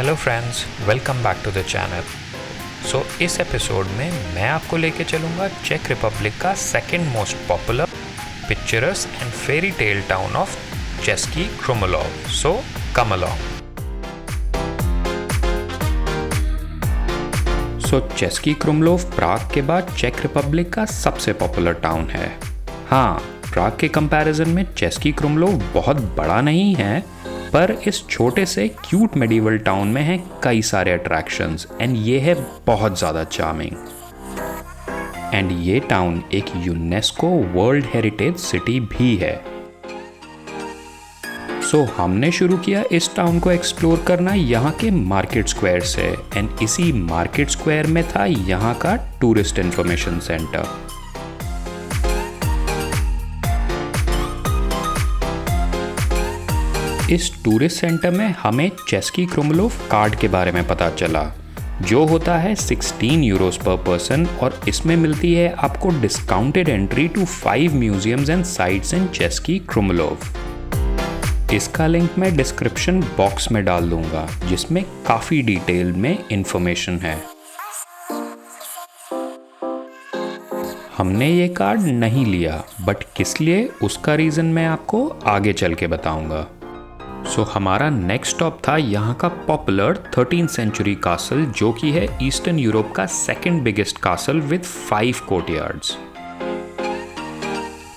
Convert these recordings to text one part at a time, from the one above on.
Hello friends, welcome back to the channel. So इस episode में मैं आपको लेके चलूँगा चेक रिपब्लिक का second most popular, picturesque and fairy tale town of Cesky Krumlov. So come along. So Cesky Krumlov Prague के बाद चेक रिपब्लिक का सबसे पॉपुलर टाउन है। हाँ, प्राग के कंपैरिजन में चेस्की क्रुमलोव बहुत बड़ा नहीं है, पर इस छोटे से क्यूट मेडिवल टाउन में हैं कई सारे अट्रैक्शंस एंड ये है बहुत ज़्यादा चार्मिंग। एंड ये टाउन एक यूनेस्को वर्ल्ड हेरिटेज सिटी भी है। सो हमने शुरू किया इस टाउन को एक्सप्लोर करना यहाँ के मार्केट स्क्वायर से, एंड इसी मार्केट स्क्वायर में था यहाँ का टूरिस्ट इंफॉर्मेशन सेंटर। इस टूरिस्ट सेंटर में हमें चेस्की क्रुमलोव कार्ड के बारे में पता चला, जो होता है 16 यूरोस पर पर्सन, और इसमें मिलती है आपको discounted entry to 5 museums and sites in Cesky Krumlov. इसका लिंक मैं डिस्क्रिप्शन बॉक्स में डाल दूंगा, जिसमें काफ़ी डिटेल में इंफॉर्मेशन है। हमने ये कार्ड नहीं लिया, बट किस लिए उसका रीज़न मैं आपको आगे चल के बताऊंगा। सो हमारा नेक्स्ट स्टॉप था यहाँ का पॉपुलर 13th सेंचुरी कासल, जो कि है ईस्टर्न यूरोप का second biggest castle with 5 courtyards.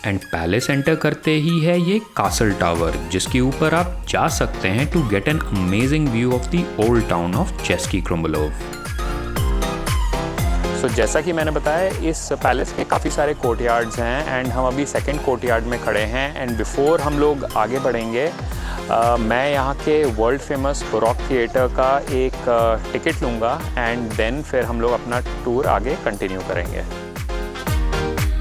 And पहले एंटर करते ही है ये कासल टावर, जिसके ऊपर आप जा सकते हैं to get an amazing view of the old town of Cesky Krumlov. तो जैसा कि मैंने बताया, इस पैलेस के काफ़ी सारे कोर्टयार्ड्स हैं एंड हम अभी सेकंड कोर्टयार्ड में खड़े हैं। एंड बिफोर हम लोग आगे बढ़ेंगे, मैं यहाँ के वर्ल्ड फेमस बरोक थिएटर का एक टिकट लूँगा एंड देन फिर हम लोग अपना टूर आगे कंटिन्यू करेंगे।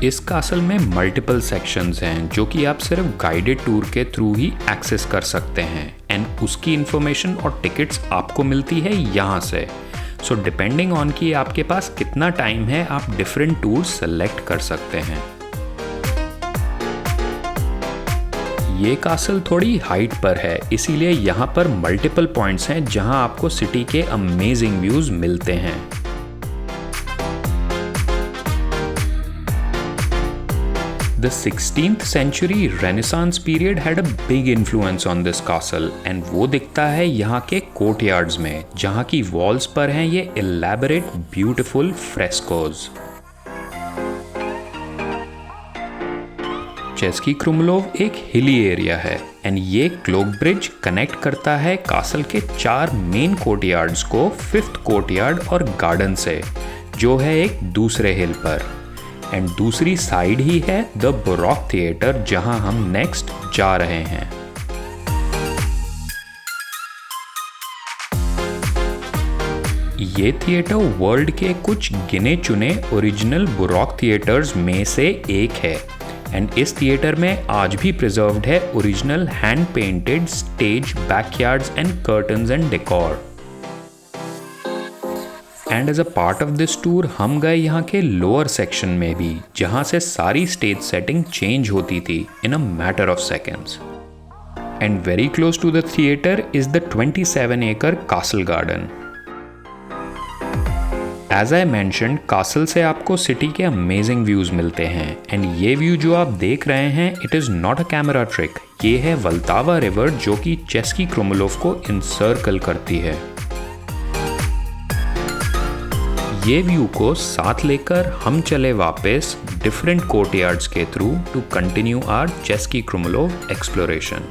इस कासल में मल्टीपल सेक्शंस हैं, जो कि आप सिर्फ गाइडेड टूर के थ्रू ही एक्सेस कर सकते हैं, एंड उसकी इन्फॉर्मेशन और टिकट्स आपको मिलती है यहाँ से। सो डिपेंडिंग ऑन कि आपके पास कितना टाइम है, आप डिफरेंट टूर्स सेलेक्ट कर सकते हैं। ये कासल थोड़ी हाइट पर है, इसीलिए यहाँ पर मल्टीपल पॉइंट्स हैं जहाँ आपको सिटी के अमेजिंग व्यूज मिलते हैं। The 16th century Renaissance period had a big influence on this castle, and वो दिखता है यहाँ के कोर्टयार्ड्स में, जहाँ की वॉल्स पर हैं ये elaborate beautiful frescoes। चेस्की क्रुमलोव एक हिली एरिया है, एंड ये क्लोक ब्रिज कनेक्ट करता है कासल के 4 मेन कोर्टयार्ड्स को 5th कोर्टयार्ड और गार्डन से, जो है एक दूसरे हिल पर। एंड दूसरी साइड ही है द बरोक थिएटर, जहां हम नेक्स्ट जा रहे हैं। ये थिएटर वर्ल्ड के कुछ गिने चुने ओरिजिनल बरोक थिएटर्स में से एक है, एंड इस थिएटर में आज भी प्रिजर्व्ड है original hand painted stage, backyards and curtains and decor. And as a part of this tour हम गए यहाँ के लोअर सेक्शन में भी, जहाँ से सारी स्टेज सेटिंग चेंज होती थी in a matter of seconds. And very close to the theatre is the 27 acre castle garden. As I mentioned, castle से आपको सिटी के अमेजिंग व्यूज मिलते हैं, एंड ये व्यू जो आप देख रहे हैं, it is not a camera trick. ये है वल्तावा रिवर, जो कि चेस्की क्रुमलोव को इनसर्कल करती है। ये व्यू को साथ लेकर हम चले वापस डिफरेंट कोर्टयार्ड्स के through to continue our Cesky Krumlov exploration.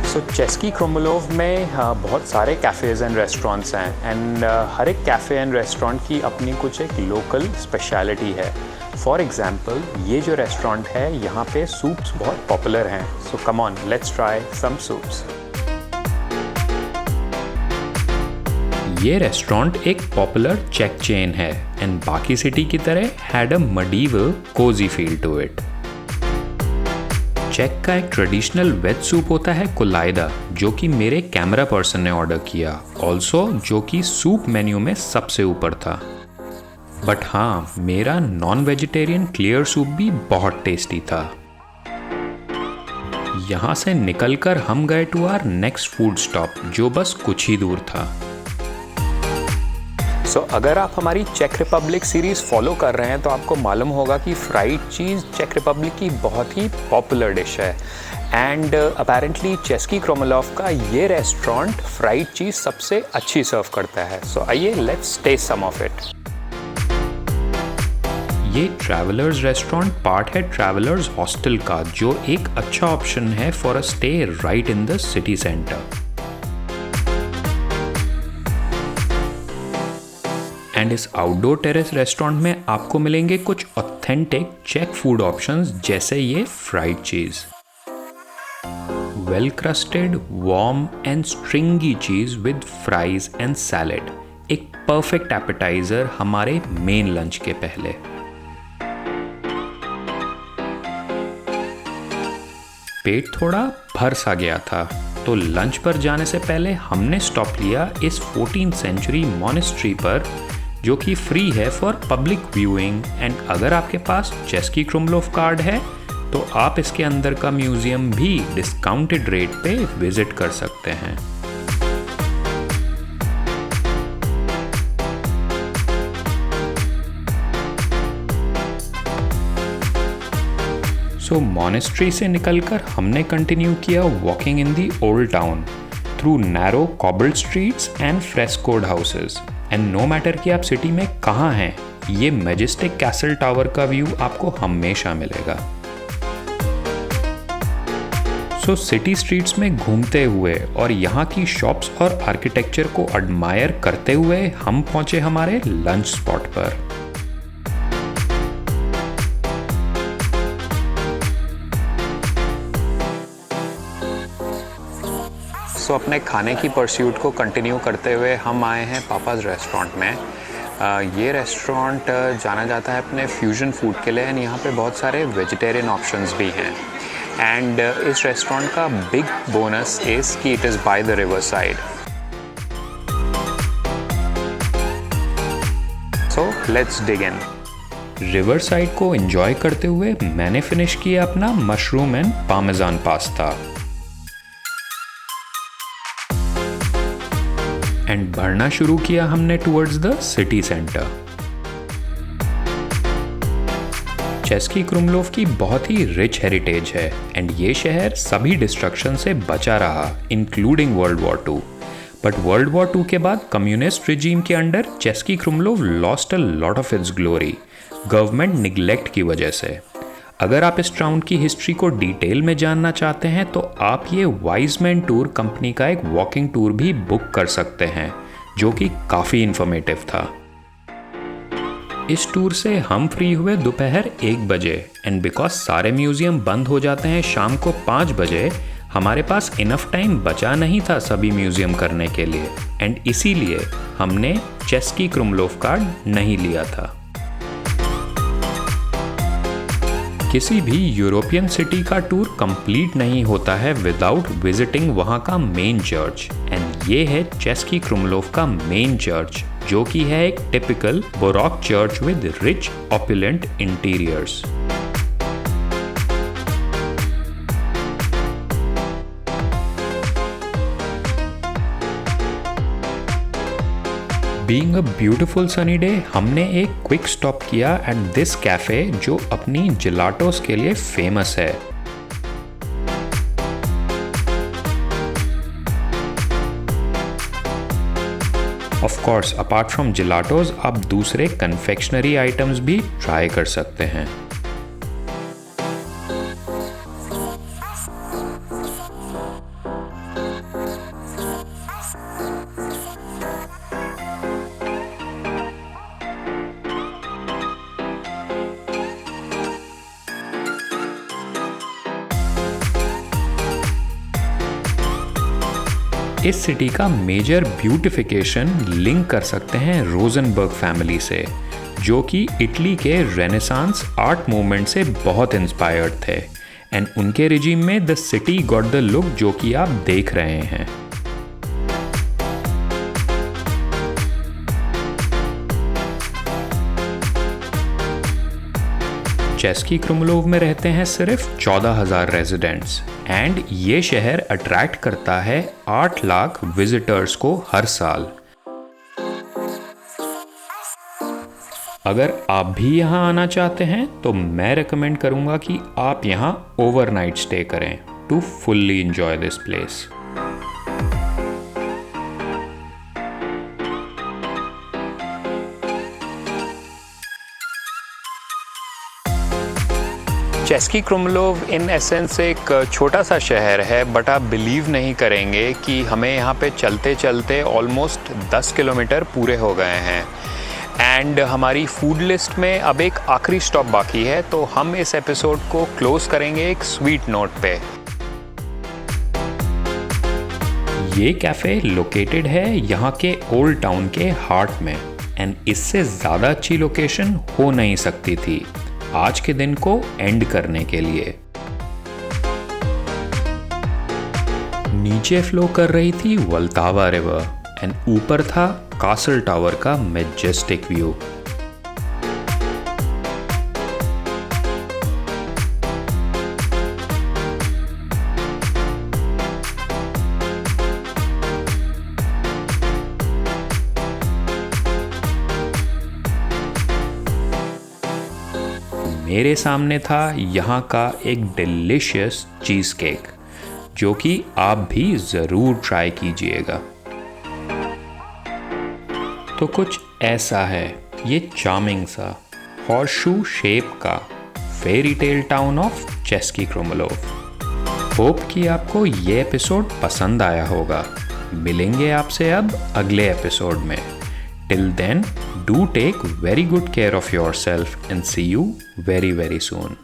So Cesky Krumlov में बहुत सारे कैफ़ेज़ एंड रेस्टोरेंट्स हैं, एंड हर एक कैफ़े एंड रेस्टोरेंट की अपनी कुछ एक लोकल स्पेशलिटी है। फॉर एग्जाम्पल, ये जो रेस्टोरेंट है, यहाँ पे सूप्स बहुत पॉपुलर हैं। So come on, let's try some soups. ये रेस्टोरेंट एक पॉपुलर चेक चेन है, एंड बाकी सिटी की तरह had a medieval cosy feel to it. चेक का एक ट्रेडिशनल वेज सूप होता है कुलाइदा, जो कि मेरे कैमरा पर्सन ने ऑर्डर किया, ऑल्सो जो कि सूप मेन्यू में सबसे ऊपर था। बट हाँ, मेरा नॉन वेजिटेरियन क्लियर सूप भी बहुत टेस्टी था। यहाँ से निकलकर हम गए to our next food stop, जो बस कुछ ही दूर था। अगर आप हमारी चेक रिपब्लिक सीरीज़ फॉलो कर रहे हैं तो आपको मालूम होगा कि फ्राइड चीज़ चेक रिपब्लिक की बहुत ही पॉपुलर डिश है। एंड अपेरेंटली चेस्की क्रोमोलोव का ये रेस्टोरेंट फ्राइड चीज़ सबसे अच्छी सर्व करता है। आइए let's taste some of it. ये ट्रैवलर्स रेस्टोरेंट पार्ट है ट्रैवलर्स हॉस्टल का, जो एक अच्छा ऑप्शन है for a stay right in the city centre. And इस आउटडोर टेरेस रेस्टोरेंट में आपको मिलेंगे कुछ ऑथेंटिक चेक फूड ऑप्शंस, जैसे ये फ्राइड चीज, वेल क्रस्टेड वार्म एंड स्ट्रिंगी चीज विद फ्राइज एंड सैलेड, एक परफेक्ट एपेटाइजर हमारे मेन लंच के पहले। पेट थोड़ा भर सा गया था, तो लंच पर जाने से पहले हमने स्टॉप लिया इस 14th सेंचुरी मॉनेस्ट्री पर, जो कि फ्री है फॉर पब्लिक व्यूइंग। एंड अगर आपके पास चेस्की क्रोमलोव कार्ड है तो आप इसके अंदर का म्यूजियम भी डिस्काउंटेड रेट पे विजिट कर सकते हैं। मॉनेस्ट्री से निकलकर हमने कंटिन्यू किया walking in the old town through narrow cobbled streets and frescoed houses. And no matter कि आप सिटी में कहाँ हैं, ये मैजेस्टिक कैसल टावर का व्यू आपको हमेशा मिलेगा। सिटी स्ट्रीट्स में घूमते हुए और यहाँ की शॉप्स और आर्किटेक्चर को एडमायर करते हुए हम पहुंचे हमारे लंच स्पॉट पर। अपने खाने की परस्यूट को कंटिन्यू करते हुए हम आए हैं पापाज रेस्टोरेंट में। ये रेस्टोरेंट जाना जाता है अपने फ्यूजन फूड के लिए, एंड यहाँ पे बहुत सारे वेजिटेरियन ऑप्शंस भी हैं। एंड इस रेस्टोरेंट का बिग बोनस इज़ कि it is by the river side. Let's dig in. River side को एंजॉय करते हुए मैंने फिनिश किया अपना mushroom and parmesan pasta, and बढ़ना शुरू किया हमने towards the city centre. Cesky Krumlov की बहुत ही रिच हेरिटेज है, एंड ये शहर सभी डिस्ट्रक्शन से बचा रहा, including world war 2। But world war 2 के बाद कम्युनिस्ट रिजीम के under Chesky Krumlov lost a lot of its glory, government neglect की वजह से। अगर आप इस टाउन की हिस्ट्री को डिटेल में जानना चाहते हैं तो आप ये वाइजमैन टूर कंपनी का एक वॉकिंग टूर भी बुक कर सकते हैं, जो कि काफ़ी इंफॉर्मेटिव था। इस टूर से हम फ्री हुए दोपहर 1 बजे, एंड बिकॉज सारे म्यूजियम बंद हो जाते हैं शाम को 5 बजे, हमारे पास इनफ टाइम बचा नहीं था सभी म्यूजियम करने के लिए, एंड इसीलिए हमने चेस्की क्रोमलोव कार्ड नहीं लिया था। किसी भी यूरोपियन सिटी का टूर कंप्लीट नहीं होता है विदाउट विजिटिंग वहाँ का मेन चर्च, एंड ये है चेस्की क्रोमलोव का मेन चर्च, जो कि है एक typical Barog church with rich opulent interiors. Being a beautiful sunny day, हमने एक क्विक स्टॉप किया एट दिस कैफे, जो अपनी जिलाटोस के लिए फेमस है। ऑफ कोर्स अपार्ट फ्रॉम जिलाटोस आप दूसरे कन्फेक्शनरी आइटम्स भी ट्राई कर सकते हैं। इस सिटी का मेजर ब्यूटिफिकेशन लिंक कर सकते हैं रोजनबर्ग फैमिली से, जो कि इटली के रेनेसांस आर्ट मूवमेंट से बहुत इंस्पायर्ड थे, एंड उनके रिजीम में the city got the look जो कि आप देख रहे हैं। चेस्की क्रुमलोव में रहते हैं सिर्फ 14,000 रेजिडेंट्स एंड ये शहर अट्रैक्ट करता है 8 लाख विजिटर्स को हर साल। अगर आप भी यहाँ आना चाहते हैं तो मैं रेकमेंड करूँगा कि आप यहाँ ओवरनाइट स्टे करें to fully enjoy this place. Cesky Krumlov in essence एक छोटा सा शहर है, बट आप बिलीव नहीं करेंगे कि हमें यहाँ पे चलते चलते ऑलमोस्ट 10 किलोमीटर पूरे हो गए हैं एंड हमारी फूड लिस्ट में अब एक आखिरी स्टॉप बाकी है, तो हम इस एपिसोड को क्लोज करेंगे एक स्वीट नोट पे। ये कैफ़े लोकेटेड है यहाँ के ओल्ड टाउन के हार्ट में एंड इससे ज़्यादा अच्छी लोकेशन हो नहीं सकती थी आज के दिन को एंड करने के लिए। नीचे फ्लो कर रही थी वल्तावा रिवर एंड ऊपर था कासल टावर का मैजेस्टिक व्यू। मेरे सामने था यहाँ का एक डिलीशियस चीज़ केक जो कि आप भी ज़रूर ट्राई कीजिएगा। तो कुछ ऐसा है ये चार्मिंग सा हॉर्सशू शेप का fairy tale town of Cesky Krumlov. Hope कि आपको ये एपिसोड पसंद आया होगा। मिलेंगे आपसे अब अगले एपिसोड में। Till then, do take very good care of yourself and see you very, very soon.